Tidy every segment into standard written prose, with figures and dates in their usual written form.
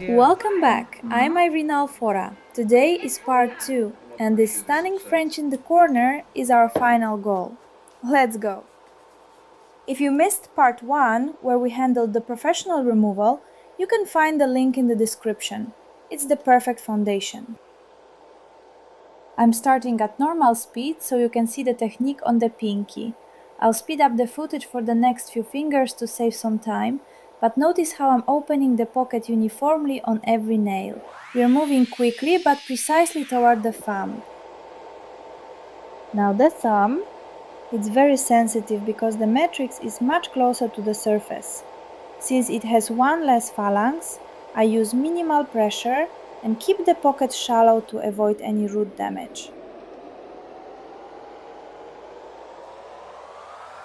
Welcome back. I'm Irina Alphora. Today is part 2, and this stunning French in the corner is our final goal. Let's go. If you missed part 1, where we handled the professional removal, you can find the link in the description. It's the perfect foundation. I'm starting at normal speed so you can see the technique on the pinky. I'll speed up the footage for the next few fingers to save some time, but notice how I'm opening the pocket uniformly on every nail. We're moving quickly but precisely toward the thumb. Now the thumb. It's very sensitive because the matrix is much closer to the surface. Since it has one less phalanx, I use minimal pressure and keep the pocket shallow to avoid any root damage.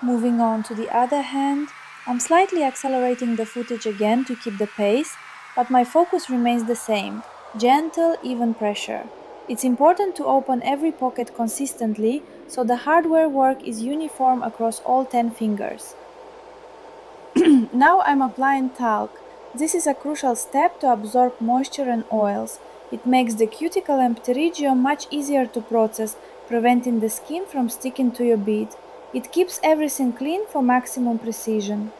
Moving on to the other hand, I'm slightly accelerating the footage again to keep the pace, but my focus remains the same, gentle, even pressure. It's important to open every pocket consistently so the hardware work is uniform across all 10 fingers. Now I'm applying talc. This is a crucial step to absorb moisture and oils. It makes the cuticle and pterygium much easier to process, preventing the skin from sticking to your bead. It keeps everything clean for maximum precision.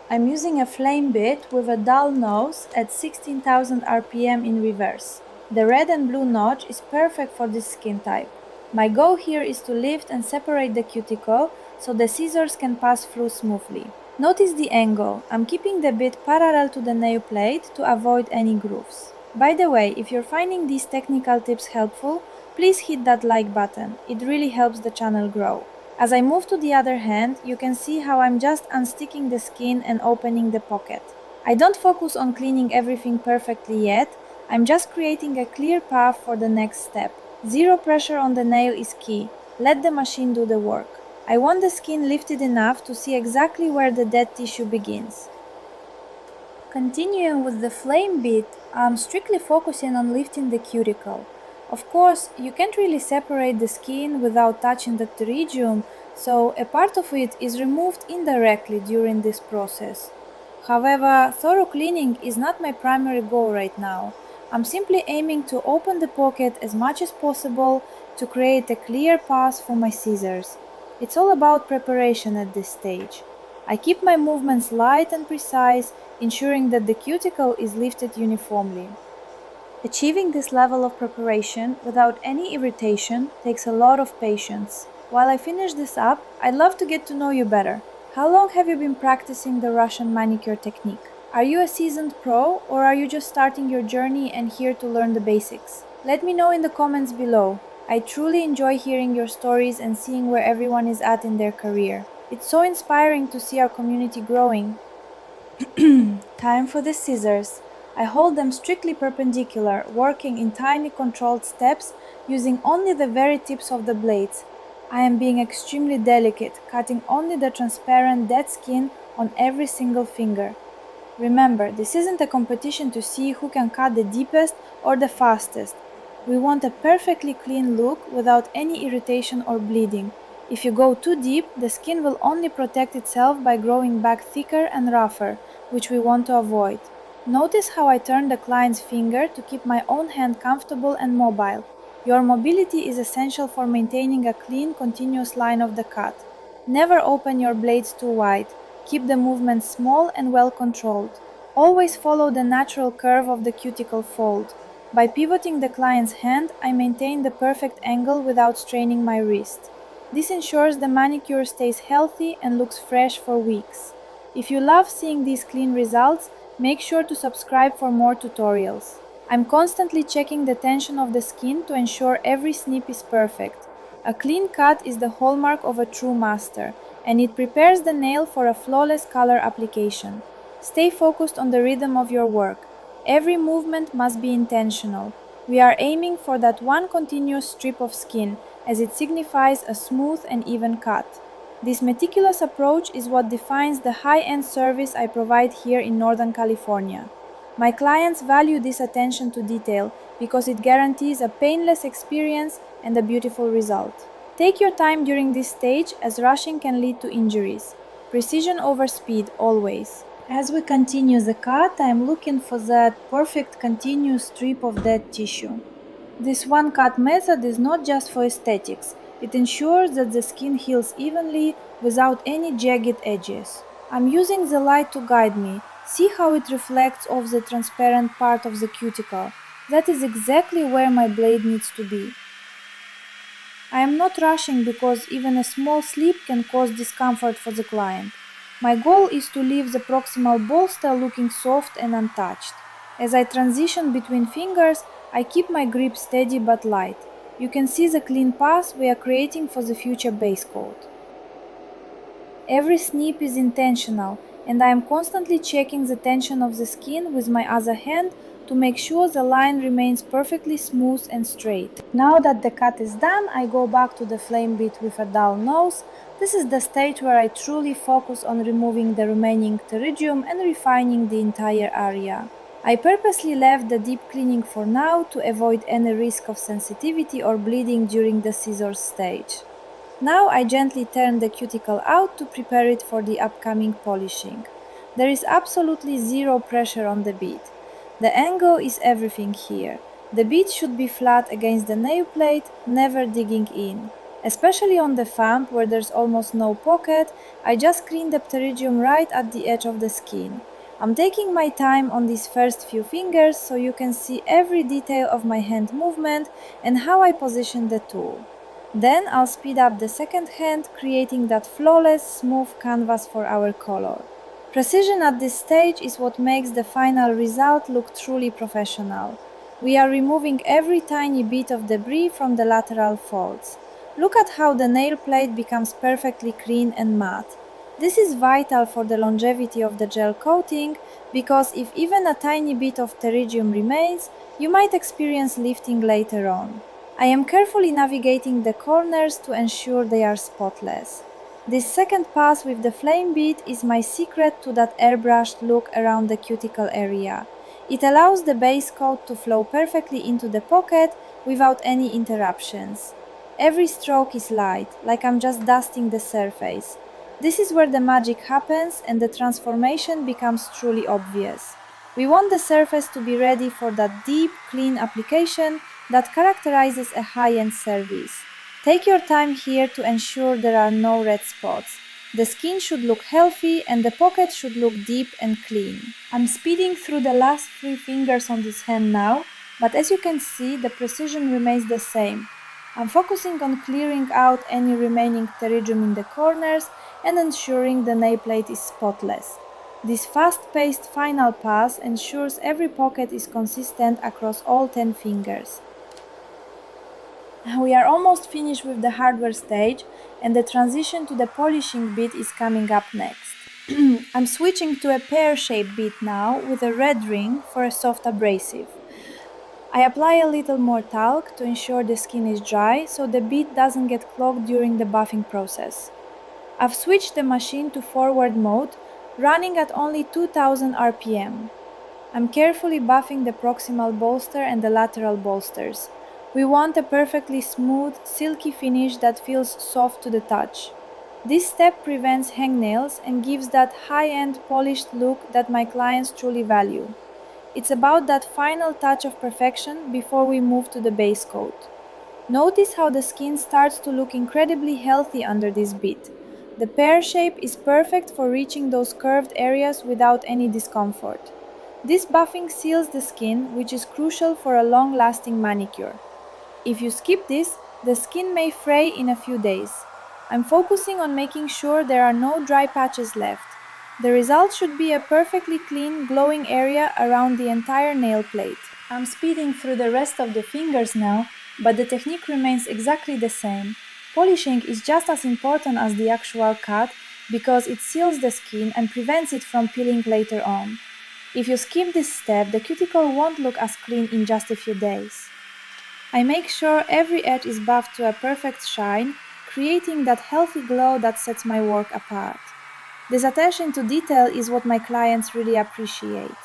I'm using a flame bit with a dull nose at 16,000 rpm in reverse. The red and blue notch is perfect for this skin type. My goal here is to lift and separate the cuticle so the scissors can pass through smoothly. Notice the angle. I'm keeping the bit parallel to the nail plate to avoid any grooves. By the way, if you're finding these technical tips helpful, please hit that like button. It really helps the channel grow. As I move to the other hand, you can see how I'm just unsticking the skin and opening the pocket. I don't focus on cleaning everything perfectly yet, I'm just creating a clear path for the next step. Zero pressure on the nail is key. Let the machine do the work. I want the skin lifted enough to see exactly where the dead tissue begins. Continuing with the flame bit, I'm strictly focusing on lifting the cuticle. Of course, you can't really separate the skin without touching the pterygium, so a part of it is removed indirectly during this process. However, thorough cleaning is not my primary goal right now. I'm simply aiming to open the pocket as much as possible to create a clear path for my scissors. It's all about preparation at this stage. I keep my movements light and precise, ensuring that the cuticle is lifted uniformly. Achieving this level of preparation without any irritation takes a lot of patience. While I finish this up, I'd love to get to know you better. How long have you been practicing the Russian manicure technique? Are you a seasoned pro, or are you just starting your journey and here to learn the basics? Let me know in the comments below. I truly enjoy hearing your stories and seeing where everyone is at in their career. It's so inspiring to see our community growing. Time for the scissors. I hold them strictly perpendicular, working in tiny controlled steps using only the very tips of the blades. I am being extremely delicate, cutting only the transparent dead skin on every single finger. Remember, this isn't a competition to see who can cut the deepest or the fastest. We want a perfectly clean look without any irritation or bleeding. If you go too deep, the skin will only protect itself by growing back thicker and rougher, which we want to avoid. Notice how I turn the client's finger to keep my own hand comfortable and mobile. Your mobility is essential for maintaining a clean, continuous line of the cut. Never open your blades too wide. Keep the movement small and well controlled. Always follow the natural curve of the cuticle fold. By pivoting the client's hand, I maintain the perfect angle without straining my wrist. This ensures the manicure stays healthy and looks fresh for weeks. If you love seeing these clean results, make sure to subscribe for more tutorials. I'm constantly checking the tension of the skin to ensure every snip is perfect. A clean cut is the hallmark of a true master, and it prepares the nail for a flawless color application. Stay focused on the rhythm of your work. Every movement must be intentional. We are aiming for that one continuous strip of skin, as it signifies a smooth and even cut. This meticulous approach is what defines the high-end service I provide here in Northern California. My clients value this attention to detail because it guarantees a painless experience and a beautiful result. Take your time during this stage, as rushing can lead to injuries. Precision over speed always. As we continue the cut, I am looking for that perfect continuous strip of dead tissue. This one cut method is not just for aesthetics, it ensures that the skin heals evenly without any jagged edges. I'm using the light to guide me. See how it reflects off the transparent part of the cuticle. That is exactly where my blade needs to be. I am not rushing because even a small slip can cause discomfort for the client. My goal is to leave the proximal bolster looking soft and untouched. As I transition between fingers, I keep my grip steady but light. You can see the clean path we are creating for the future base coat. Every snip is intentional, and I am constantly checking the tension of the skin with my other hand to make sure the line remains perfectly smooth and straight. Now that the cut is done, I go back to the flame bit with a dull nose. This is the stage where I truly focus on removing the remaining pterygium and refining the entire area. I purposely left the deep cleaning for now to avoid any risk of sensitivity or bleeding during the scissors stage. Now I gently turn the cuticle out to prepare it for the upcoming polishing. There is absolutely zero pressure on the bead. The angle is everything here. The bead should be flat against the nail plate, never digging in. Especially on the thumb where there's almost no pocket, I just clean the pterygium right at the edge of the skin. I'm taking my time on these first few fingers so you can see every detail of my hand movement and how I position the tool. Then I'll speed up the second hand, creating that flawless, smooth canvas for our color. Precision at this stage is what makes the final result look truly professional. We are removing every tiny bit of debris from the lateral folds. Look at how the nail plate becomes perfectly clean and matte. This is vital for the longevity of the gel coating because if even a tiny bit of pterygium remains, you might experience lifting later on. I am carefully navigating the corners to ensure they are spotless. This second pass with the flame bead is my secret to that airbrushed look around the cuticle area. It allows the base coat to flow perfectly into the pocket without any interruptions. Every stroke is light, like I'm just dusting the surface. This is where the magic happens and the transformation becomes truly obvious. We want the surface to be ready for that deep, clean application that characterizes a high-end service. Take your time here to ensure there are no red spots. The skin should look healthy and the pocket should look deep and clean. I'm speeding through the last 3 fingers on this hand now, but as you can see, the precision remains the same. I'm focusing on clearing out any remaining pterygium in the corners and ensuring the nail plate is spotless. This fast-paced final pass ensures every pocket is consistent across all 10 fingers. We are almost finished with the hardware stage and the transition to the polishing bit is coming up next. I'm switching to a pear-shaped bit now with a red ring for a soft abrasive. I apply a little more talc to ensure the skin is dry so the bit doesn't get clogged during the buffing process. I've switched the machine to forward mode, running at only 2000 RPM. I'm carefully buffing the proximal bolster and the lateral bolsters. We want a perfectly smooth, silky finish that feels soft to the touch. This step prevents hangnails and gives that high-end polished look that my clients truly value. It's about that final touch of perfection before we move to the base coat. Notice how the skin starts to look incredibly healthy under this bit. The pear shape is perfect for reaching those curved areas without any discomfort. This buffing seals the skin, which is crucial for a long-lasting manicure. If you skip this, the skin may fray in a few days. I'm focusing on making sure there are no dry patches left. The result should be a perfectly clean, glowing area around the entire nail plate. I'm speeding through the rest of the fingers now, but the technique remains exactly the same. Polishing is just as important as the actual cut because it seals the skin and prevents it from peeling later on. If you skip this step, the cuticle won't look as clean in just a few days. I make sure every edge is buffed to a perfect shine, creating that healthy glow that sets my work apart. This attention to detail is what my clients really appreciate.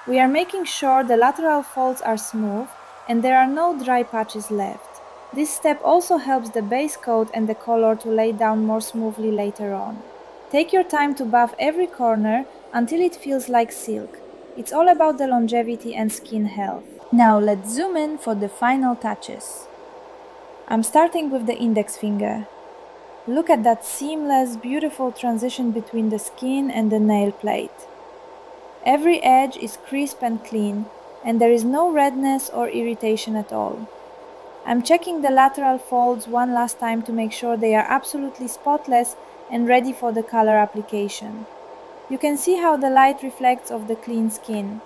We are making sure the lateral folds are smooth and there are no dry patches left. This step also helps the base coat and the color to lay down more smoothly later on. Take your time to buff every corner until it feels like silk. It's all about the longevity and skin health. Now let's zoom in for the final touches. I'm starting with the index finger. Look at that seamless, beautiful transition between the skin and the nail plate. Every edge is crisp and clean, and there is no redness or irritation at all. I'm checking the lateral folds one last time to make sure they are absolutely spotless and ready for the color application. You can see how the light reflects off the clean skin.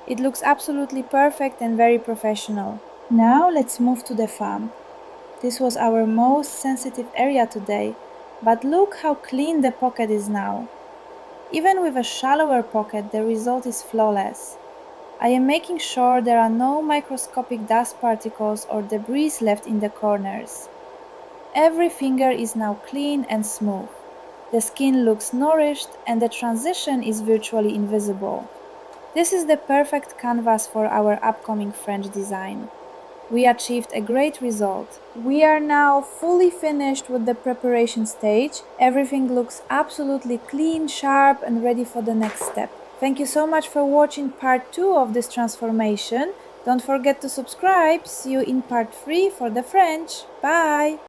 It looks absolutely perfect and very professional. Now let's move to the thumb. This was our most sensitive area today, but look how clean the pocket is now. Even with a shallower pocket, the result is flawless. I am making sure there are no microscopic dust particles or debris left in the corners. Every finger is now clean and smooth. The skin looks nourished and the transition is virtually invisible. This is the perfect canvas for our upcoming French design. We achieved a great result. We are now fully finished with the preparation stage. Everything looks absolutely clean, sharp, and ready for the next step. Thank you so much for watching part 2 of this transformation. Don't forget to subscribe. See you in part 3 for the French. Bye!